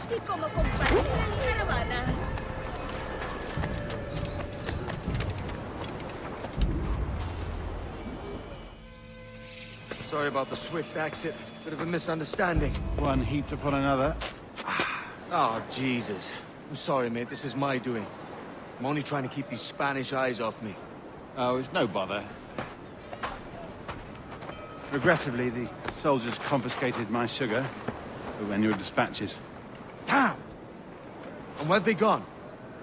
y como compartir caravanas. Sorry about the swift exit. Bit of a misunderstanding. One heaped upon another. Oh, Jesus. I'm sorry, mate. This is my doing. I'm only trying to keep these Spanish eyes off me. Oh, it's no bother. Regrettably, the soldiers confiscated my sugar when your dispatches. Damn! And where have they gone?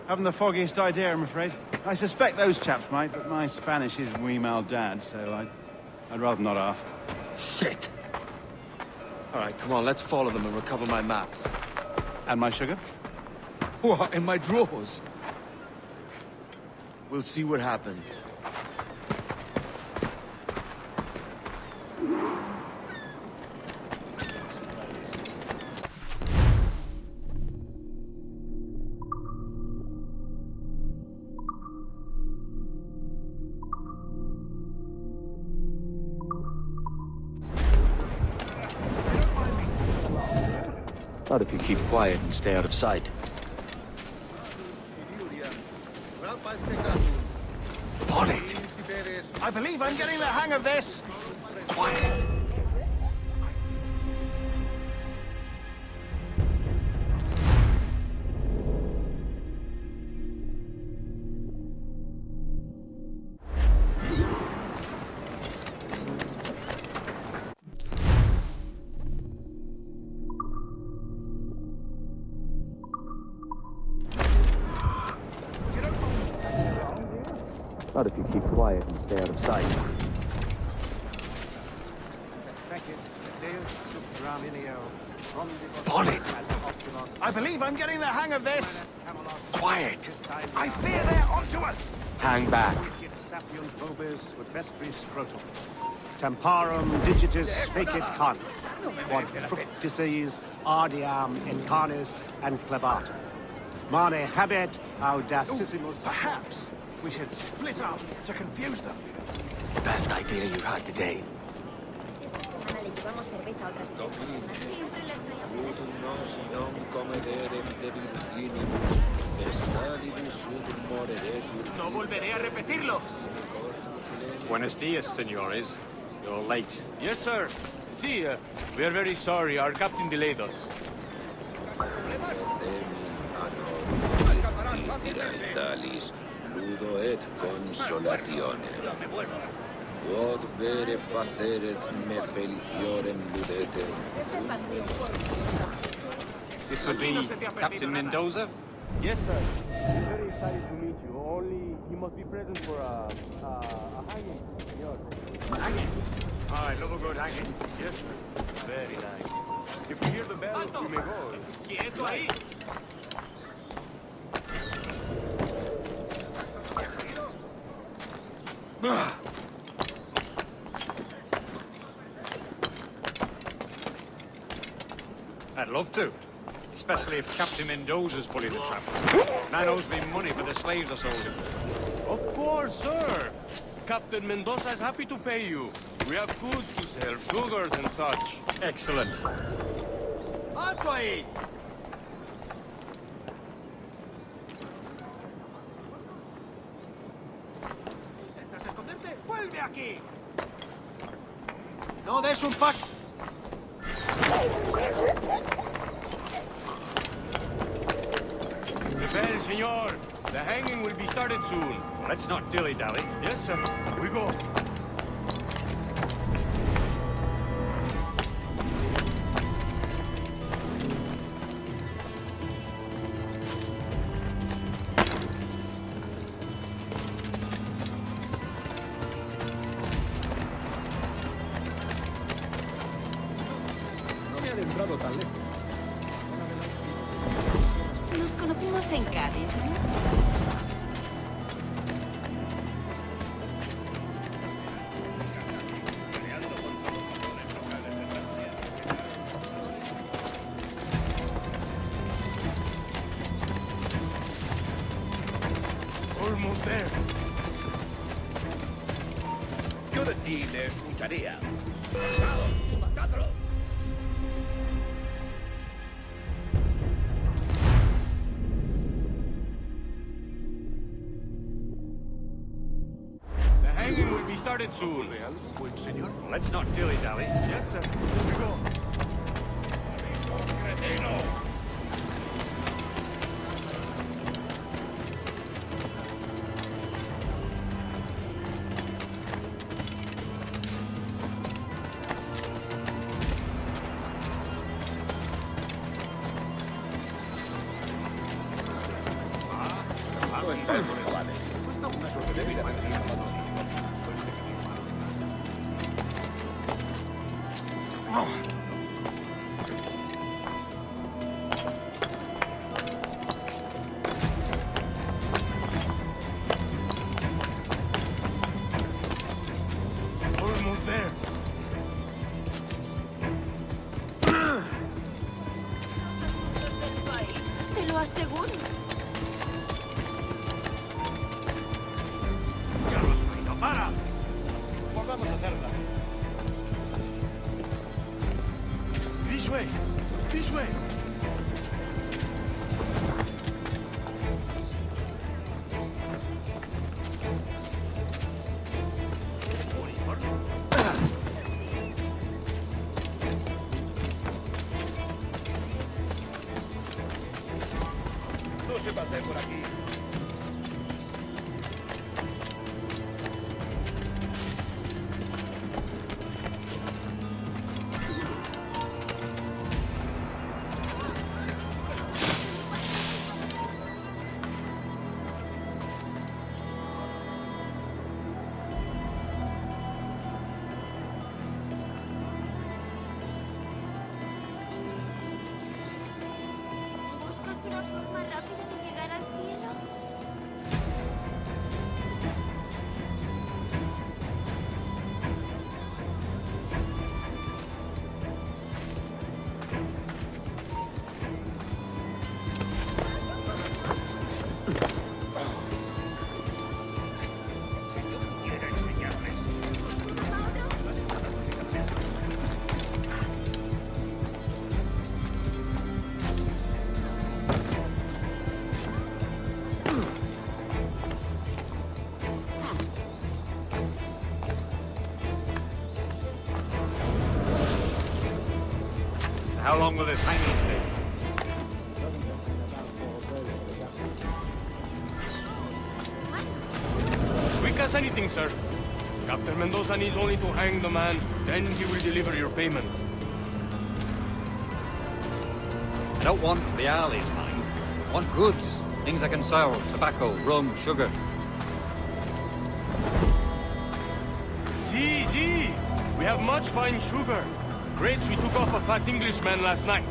Haven't the foggiest idea, I'm afraid. I suspect those chaps might, but my Spanish is muy mal dad, so I'd rather not ask. Shit! All right, come on, let's follow them and recover my maps. And my sugar? What, in my drawers? We'll see what happens. Not if you keep quiet and stay out of sight. On it! I believe I'm getting the hang of this! Quiet! Not if you keep quiet and stay out of sight. On it! I believe I'm getting the hang of this! Quiet! I fear they're onto us! Hang back. Sapiens vobis ut vestris scrotum. Temparum digitis fecit canis. Quod fructices ardiam in canis and clevatum. Mane habet audacissimus. Perhaps we should split up to confuse them. It's the best idea you've had today. Esta semana le llevamos cerveza a otras 3 personas. Siempre las traíamos. nos non comederem de virginibus, estalibus ut moreretur. No volveré a repetirlo. Buenos dias, senores. You're late. Yes, sir. See, we are very sorry. Our captain delayed us. Italis, ludo et consolatione. Quod vere faceret me feliciorem ludete. This would be Captain Mendoza? Yes, sir. He's very excited to meet you. Only he must be present for a hanging, senor. Hanging. I love a good hanging. Yes, sir. Very nice. If we hear the bell, we may go. Quieto ahí. I'd love to. Especially if Captain Mendoza's pulling the trap. Man owes me money for the slaves I sold him. Of course, sir. Captain Mendoza is happy to pay you. We have goods to sell, sugars and such. Excellent. ¡Alto ahí! ¡Vuelve aquí! No des un pack. The bell, senor. The hanging will be started soon. Let's not dilly-dally. Yes, sir. We go. No me he adentrado tan lejos. Nos conocimos en Cádiz, ¿no? Almost there. Yo de ti le escucharía. it soon. Let's not dilly-dally. Yes, sir. Here we go. Almost there. Del país, te lo aseguro. ¡Ya lo has oído! ¡Para! Volvamos a hacerla. This way. This way. No se pase por aquí. ¿Buscas una forma rápida de llegar al cielo? Quiero enseñarles. How long will this hanging take? Quick as anything, sir. Captain Mendoza needs only to hang the man, then he will deliver your payment. I don't want reales, mind. I want goods. Things I can sell. Tobacco, rum, sugar. See. We have much fine sugar. Crates we took off a fat Englishman last night.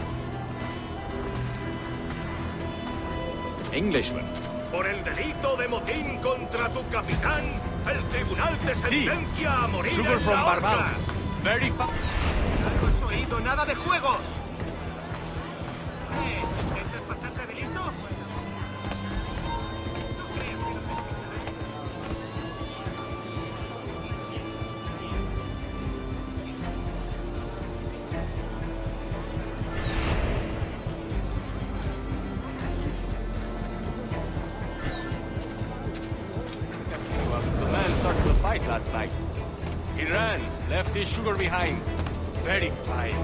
Englishman. Por el delito de motín contra tu capitán, el tribunal te Sí. sentencia a morir Sugar en from la horca. Barbados. Very fa... ¿No has oído nada de juegos? ¿Intentas pasarte de listo? ¿No crees que no te Well, the man started the fight last night. He ran, left his sugar behind. Very fine.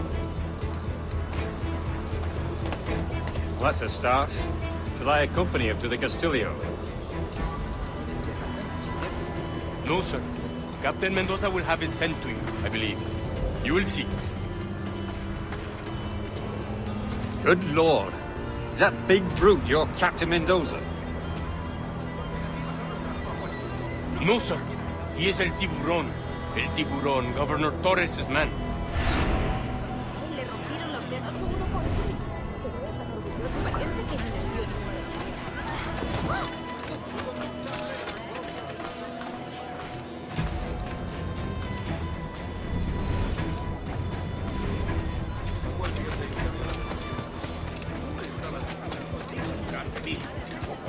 Well, that's a start. Shall I accompany him to the Castillo? No, sir. Captain Mendoza will have it sent to you, I believe. You will see. Good Lord. Is that big brute your Captain Mendoza? No, sir. He is El Tiburón. El Tiburón, Governor Torres' man. Le rompieron los dedos uno por uno. Pero es tan orgulloso y valiente que ni les dio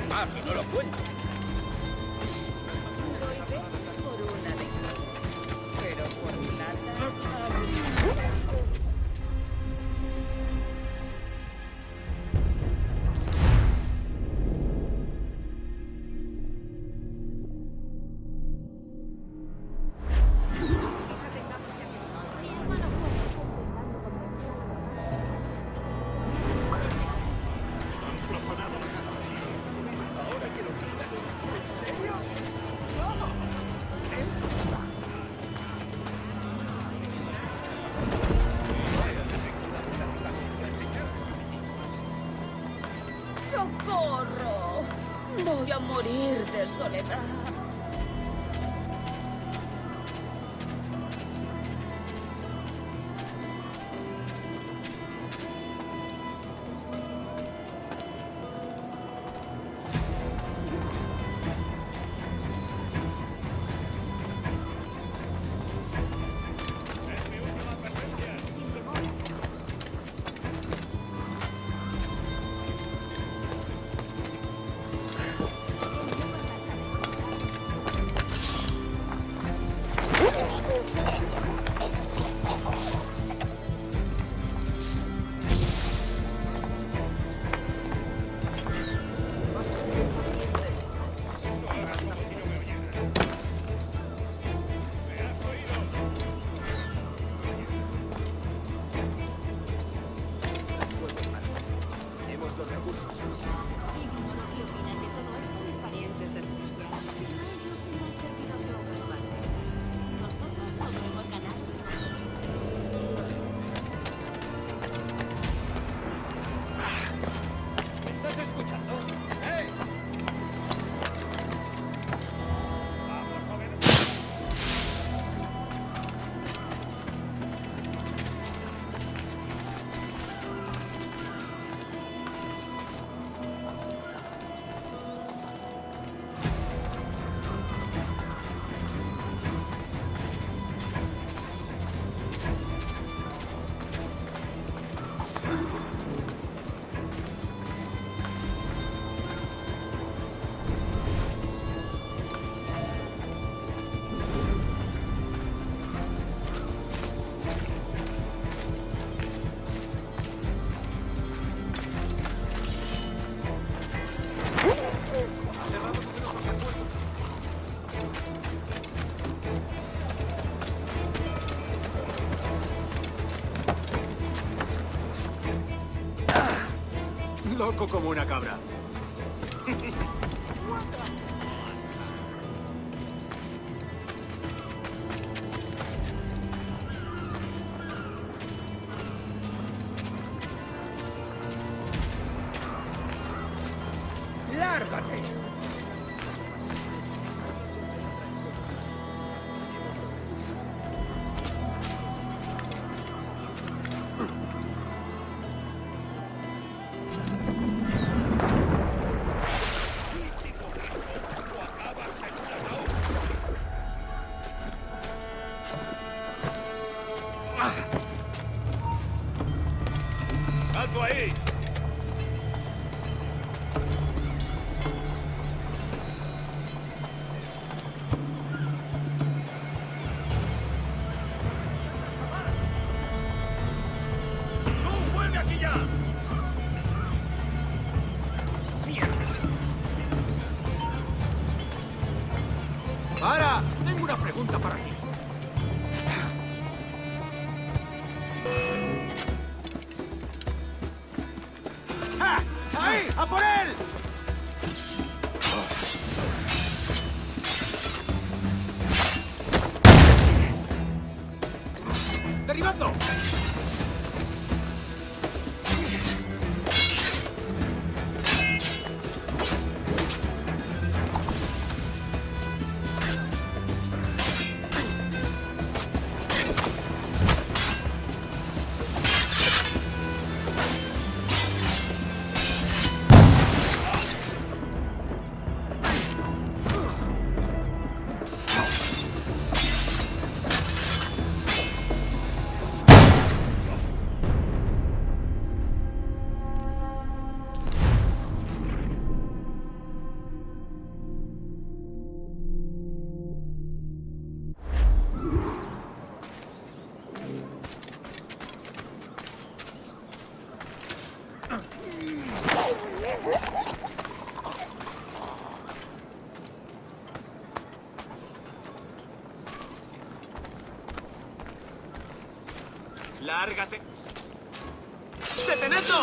más y no lo cuento. Doy besos por una de ellas. Pero por plata... ¡Socorro! Voy a morir de soledad. Loco como una cabra. ¡Lárgate! ¡Alto ahí! ¡Tú, vuelve aquí ya! ¡Para! Tengo una pregunta para ti. ¡Ah! ¡Ahí! ¡A por él! ¡Derribando! ¡Lárgate! ¡Detenedlo!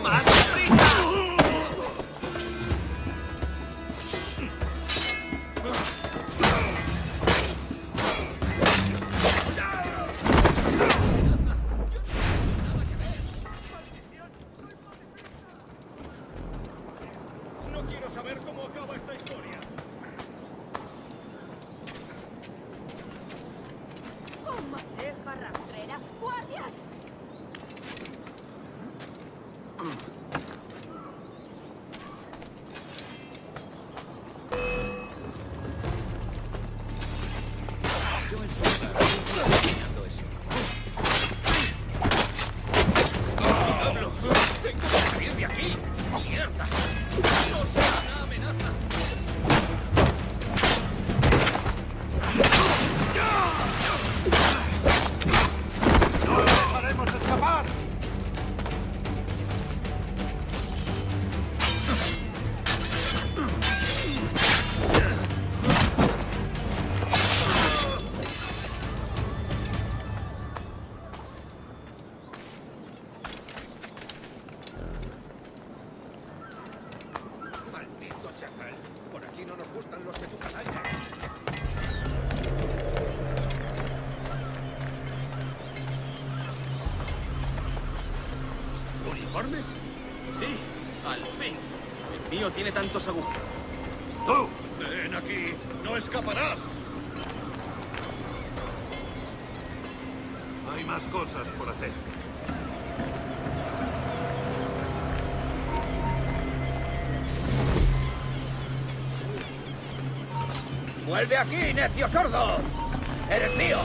¡Más prisa! Maldito chacal. Por aquí no nos gustan los que tú canallas. ¿Uniformes? Sí, al fin. El mío tiene tantos agujeros. ¡Tú! ¡Ven aquí! ¡No escaparás! Hay más cosas por hacer. ¡Vuelve aquí, necio sordo! ¡Eres mío!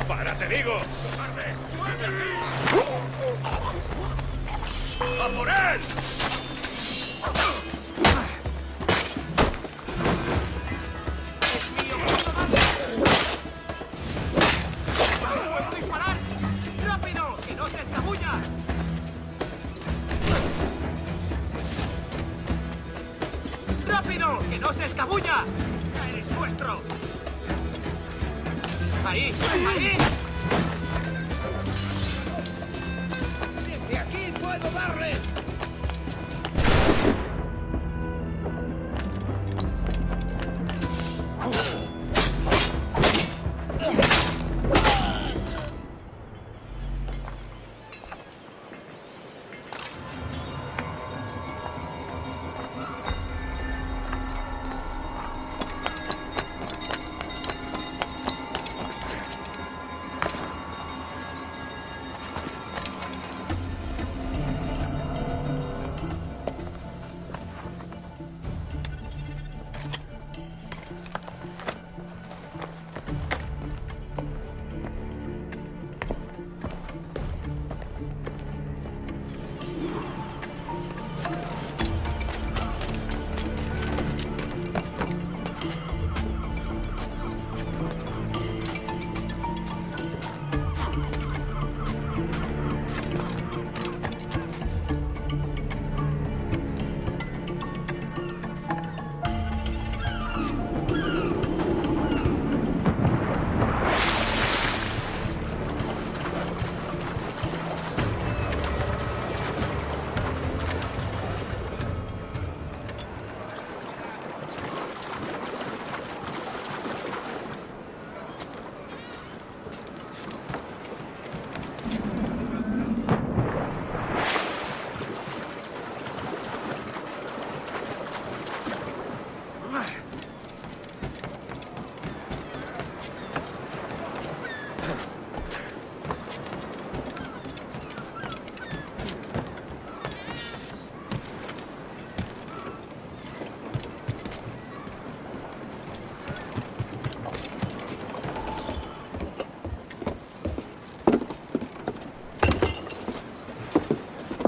¡Para, te digo! ¡Cobarde! ¡Vuelve aquí! ¡A por él! ¡Puedo disparar! ¡Rápido! ¡Que no se escabulla! ¡Rápido! ¡Que no se escabulla! ¡Ya eres nuestro! ¡Ahí! ¡Ahí! ¡Desde aquí puedo darle!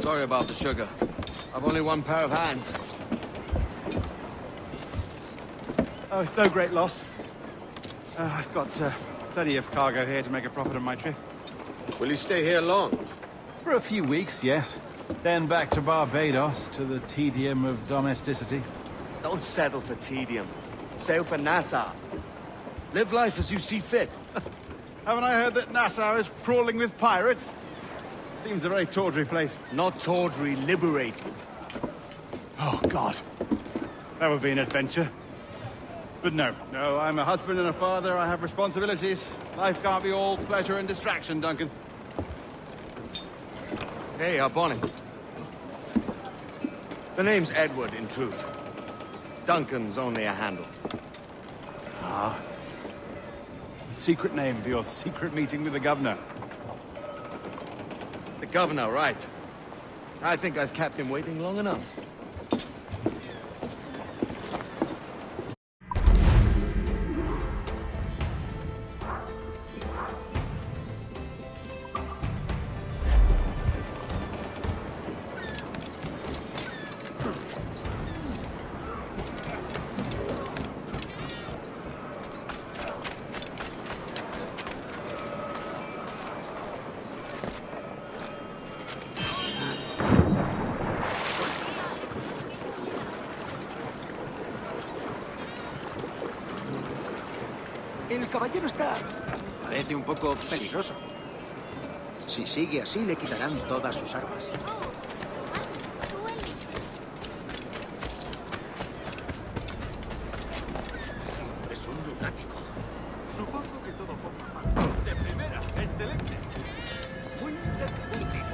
Sorry about the sugar. I've only one pair of hands. Oh, it's no great loss. I've got plenty of cargo here to make a profit on my trip. Will you stay here long? For a few weeks, yes. Then back to Barbados, to the tedium of domesticity. Don't settle for tedium. Sail for Nassau. Live life as you see fit. Haven't I heard that Nassau is crawling with pirates? Seems a very tawdry place. Not tawdry, liberated. Oh, God. That would be an adventure. But no, I'm a husband and a father. I have responsibilities. Life can't be all pleasure and distraction, Duncan. Hey, our bonnet. The name's Edward, in truth. Duncan's only a handle. Ah. Secret name for your secret meeting with the governor. The governor, right. I think I've kept him waiting long enough. El caballero está... parece un poco peligroso. Si sigue así, le quitarán todas sus armas. Es un lunático. Supongo que todo forma parte. De primera, excelente. Muy interpretativo.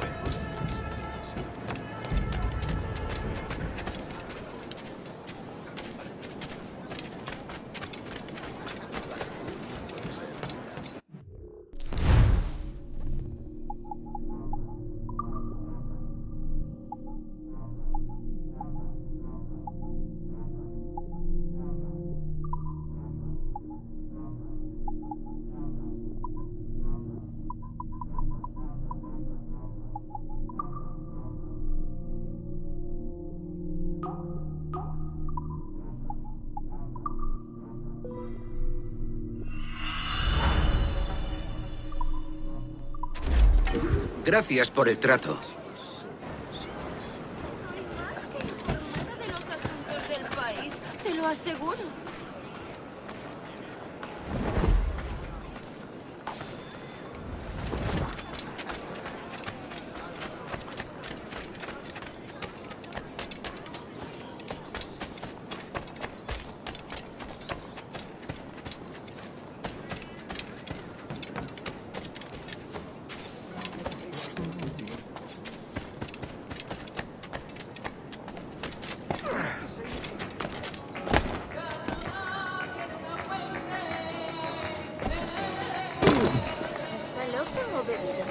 Gracias por el trato. De los asuntos del país, te lo aseguro. ¿Está loco o bebido?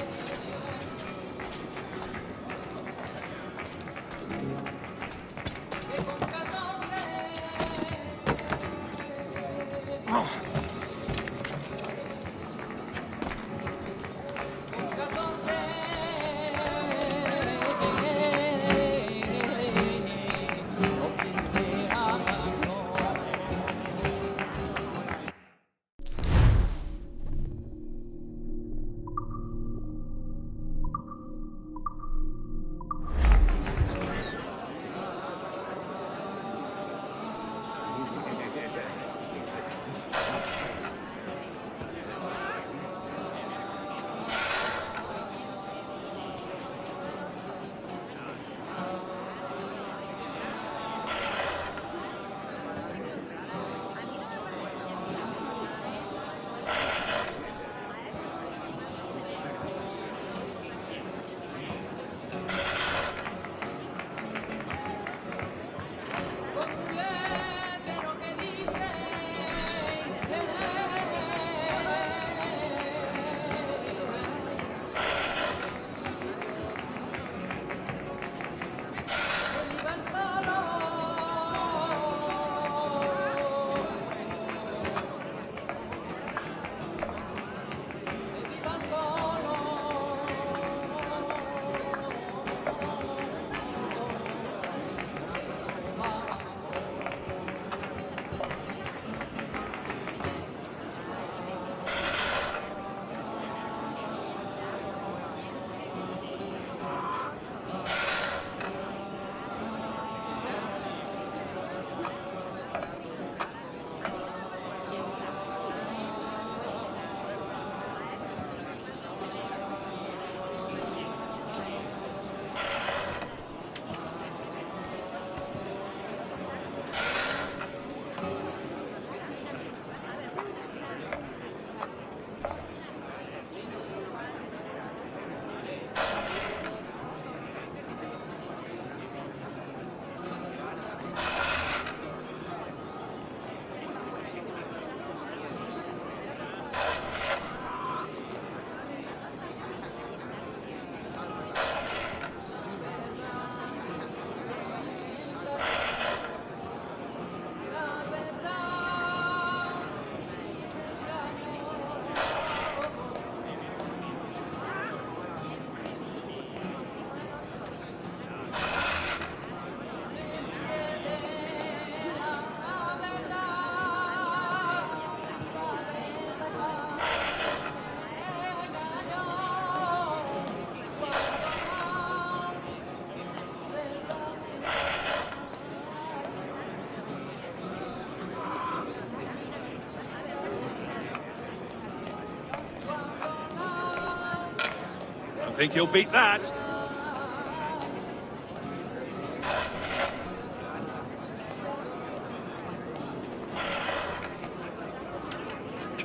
think you'll beat that.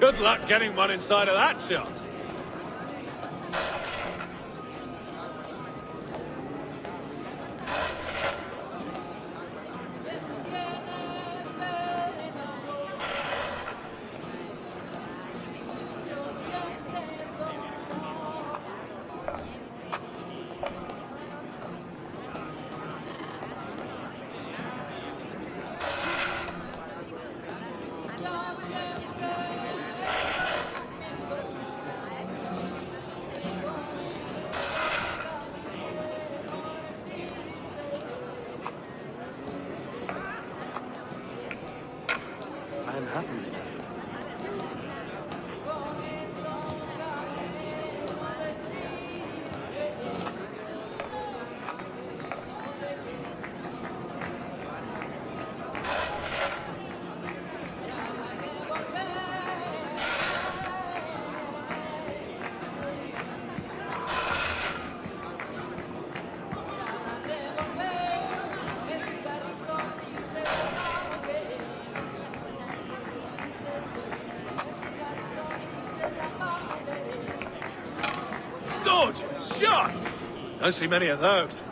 Good luck getting one inside of that shot. I'm happy. Good shot! Don't see many of those.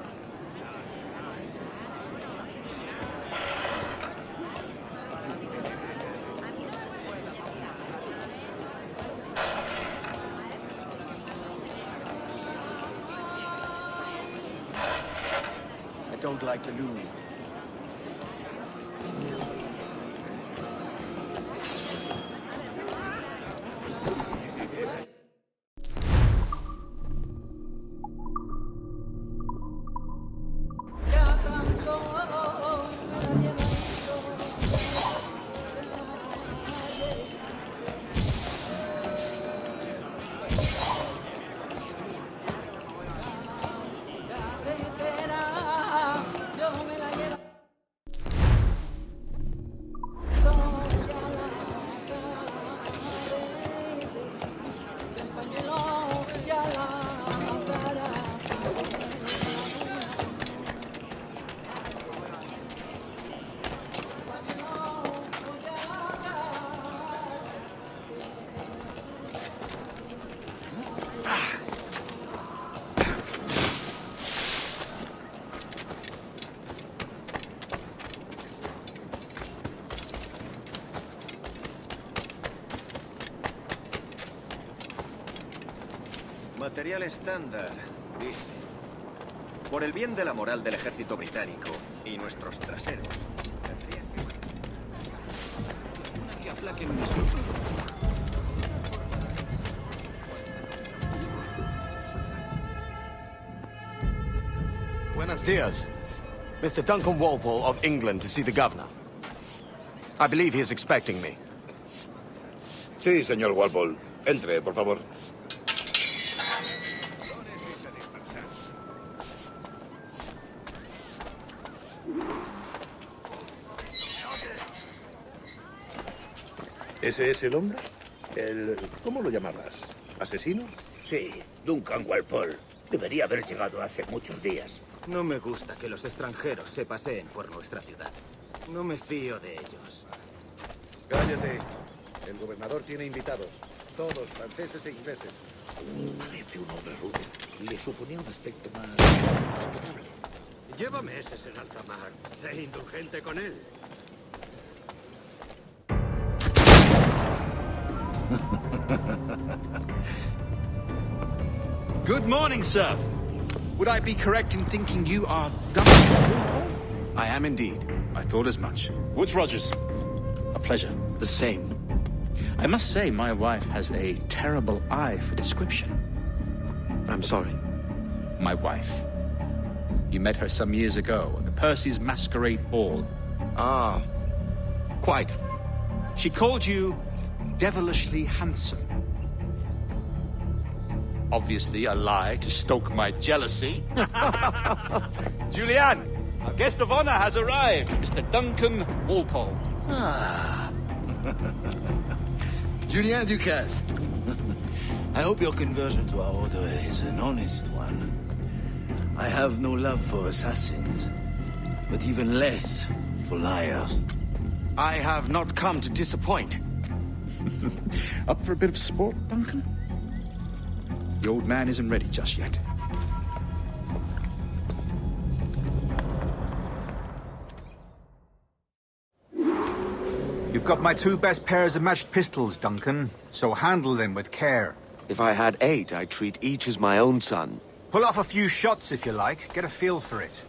I don't like to lose. Material estándar, dice. Por el bien de la moral del ejército británico y nuestros traseros. Una que aplaquen mis... Buenos dias. Mr. Duncan Walpole of England to see the governor. I believe he is expecting me. Sí, señor Walpole. Entre, por favor. ¿Ese es el hombre? ¿Cómo lo llamarás? ¿Asesino? Sí, Duncan Walpole. Debería haber llegado hace muchos días. No me gusta que los extranjeros se paseen por nuestra ciudad. No me fío de ellos. Cállate. El gobernador tiene invitados. Todos franceses e ingleses. Parece un hombre rudo. Le suponía un aspecto más respetable. Lleva meses en alta mar. Sé indulgente con él. Good morning, sir. Would I be correct in thinking you are Duncan? I am indeed. I thought as much. Woods Rogers. A pleasure. The same. I must say, my wife has a terrible eye for description. I'm sorry. My wife. You met her some years ago at the Percy's Masquerade Ball. Ah, quite. She called you devilishly handsome. Obviously a lie to stoke my jealousy. Julianne, our guest of honor has arrived, Mr. Duncan Walpole. Julien Ducasse. I hope your conversion to our order is an honest one. I have no love for assassins, but even less for liars. I have not come to disappoint. Up for a bit of sport, Duncan? The old man isn't ready just yet. You've got my 2 best pairs of matched pistols, Duncan, so handle them with care. If I had 8, I'd treat each as my own son. Pull off a few shots if you like, get a feel for it.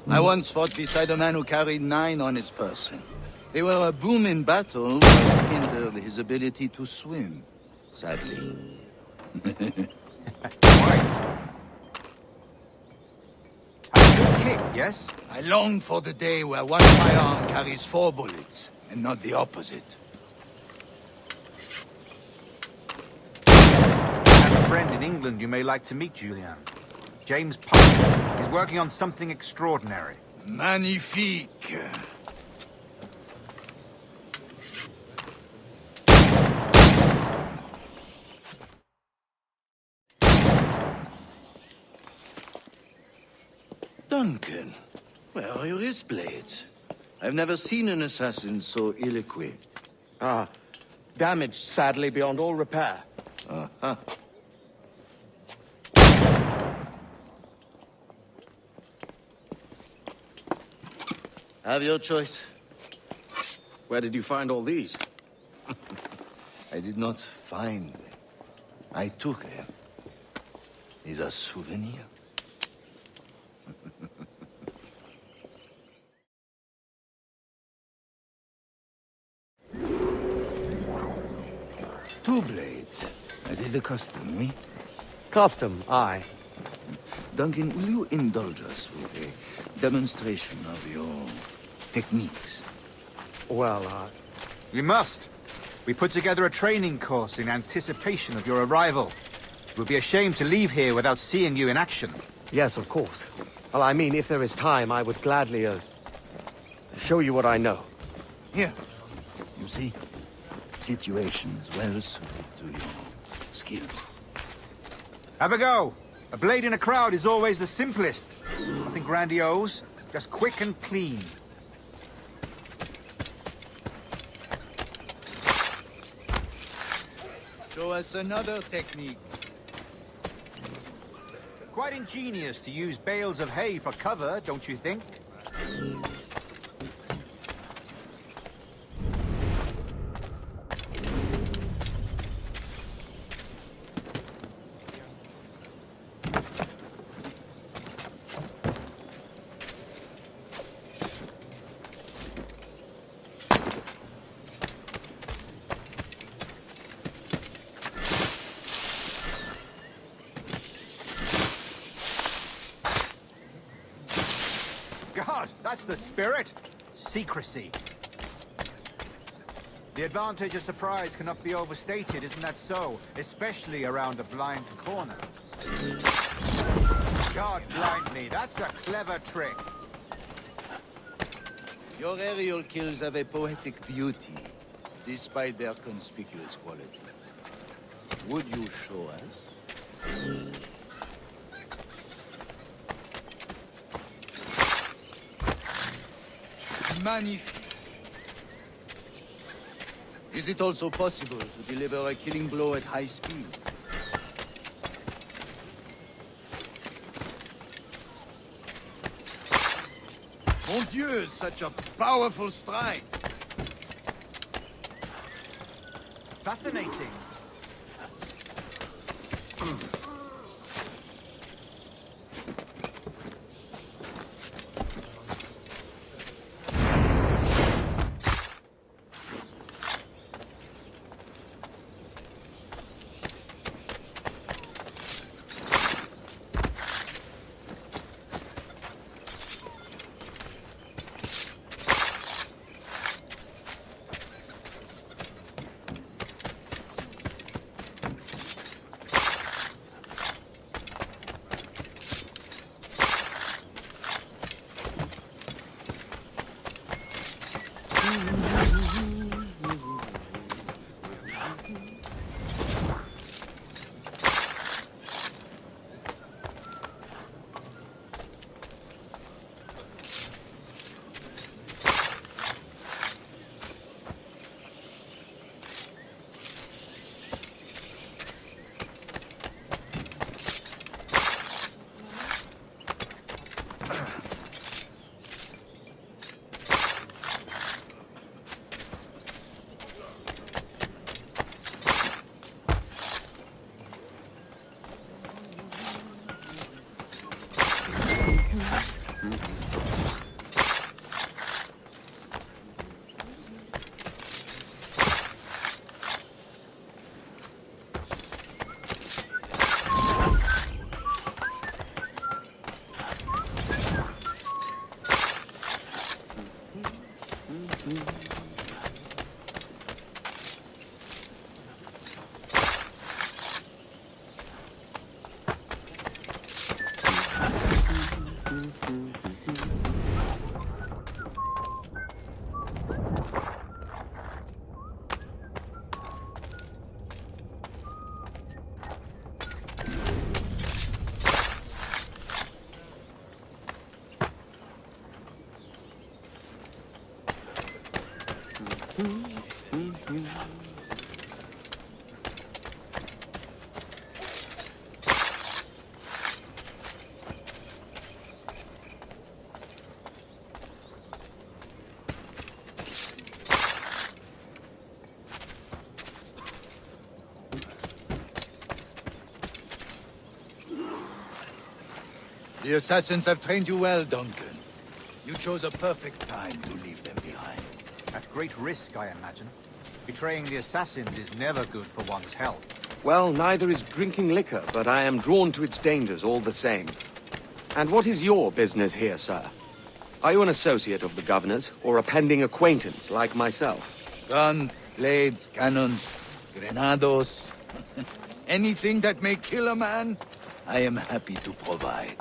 I once fought beside a man who carried 9 on his person. They were a boom in battle, but hindered his ability to swim, sadly. Right. A good kick, yes? I long for the day where one firearm carries 4 bullets, and not the opposite. I have a friend in England you may like to meet, Julian. James Pike. He's working on something extraordinary. Magnifique. Duncan, where are your wrist blades? I've never seen an assassin so ill-equipped. Ah, damaged sadly beyond all repair. Uh-huh. Have your choice. Where did you find all these? I did not find them. I took them. Is a souvenir. Two blades, as is the custom, oui? Custom, aye. Duncan, will you indulge us with a demonstration of your techniques? Well, You must. We put together a training course in anticipation of your arrival. It would be a shame to leave here without seeing you in action. yes, of course. Well, I mean, if there is time, I would gladly, show you what I know. Here. You see? Situation is well suited to your skills. Have a go. A blade in a crowd is always the simplest. Nothing grandiose, just quick and clean. Show us another technique. Quite ingenious to use bales of hay for cover, don't you think? God, that's the spirit. Secrecy. The advantage of surprise cannot be overstated, isn't that so? Especially around a blind corner. God blind me, that's a clever trick. Your aerial kills have a poetic beauty, despite their conspicuous quality. Would you show us? Magnifique. Is it also possible to deliver a killing blow at high speed? Mon Dieu, such a powerful strike! Fascinating. The assassins have trained you well, Duncan. You chose a perfect time to leave them behind. At great risk, I imagine. Betraying the assassins is never good for one's health. Well, neither is drinking liquor, but I am drawn to its dangers all the same. And what is your business here, sir? Are you an associate of the governor's, or a pending acquaintance like myself? Guns, blades, cannons, grenados. Anything that may kill a man, I am happy to provide.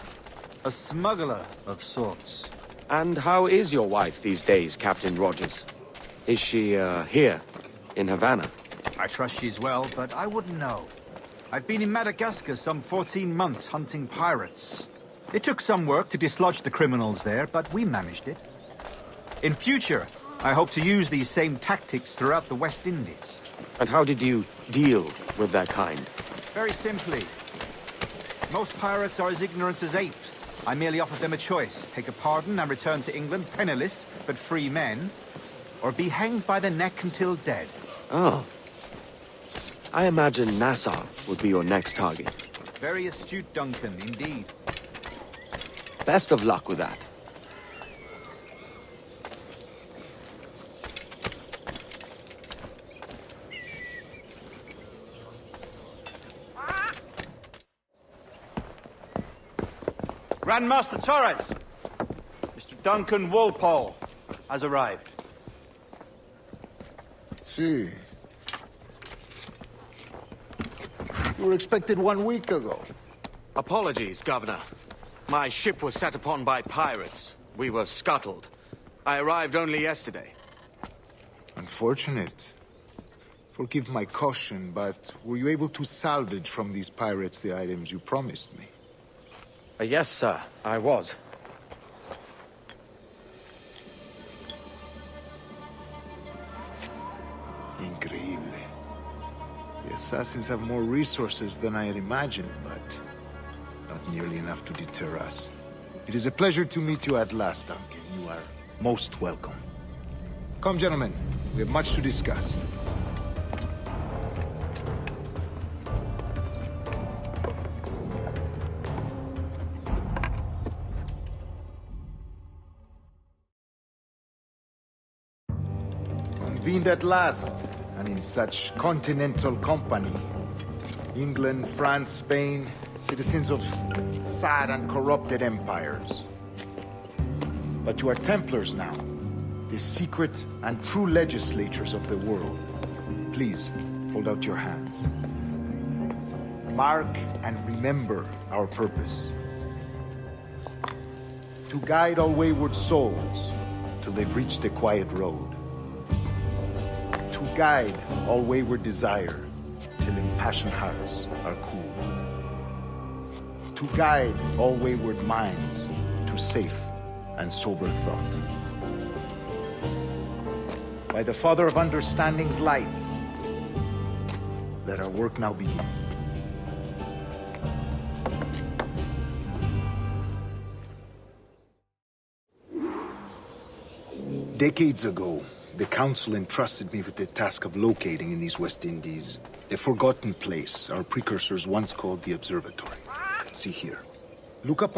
A smuggler of sorts. And how is your wife these days, Captain Rogers? Is she, here, in Havana? I trust she's well, but I wouldn't know. I've been in Madagascar some 14 months hunting pirates. It took some work to dislodge the criminals there, but we managed it. In future, I hope to use these same tactics throughout the West Indies. And how did you deal with their kind? Very simply. Most pirates are as ignorant as apes. I merely offered them a choice. Take a pardon and return to England penniless, but free men. Or be hanged by the neck until dead. Oh. I imagine Nassau would be your next target. Very astute, Duncan, indeed. Best of luck with that. Grandmaster Torres! Mr. Duncan Walpole has arrived. See. You were expected 1 week ago. Apologies, Governor. My ship was set upon by pirates. We were scuttled. I arrived only yesterday. Unfortunate. Forgive my caution, but were you able to salvage from these pirates the items you promised me? Yes, sir, I was. Increíble. The assassins have more resources than I had imagined, but not nearly enough to deter us. It is a pleasure to meet you at last, Duncan. You are most welcome. Come, gentlemen. We have much to discuss. Convened at last, and in such continental company. England, France, Spain, citizens of sad and corrupted empires. But you are Templars now, the secret and true legislators of the world. Please, hold out your hands. Mark and remember our purpose. To guide all wayward souls till they've reached a quiet road. To guide all wayward desire till impassioned hearts are cool. To guide all wayward minds to safe and sober thought. By the Father of Understanding's light, let our work now begin. Decades ago, the Council entrusted me with the task of locating in these West Indies a forgotten place our precursors once called the Observatory. See here. Look up on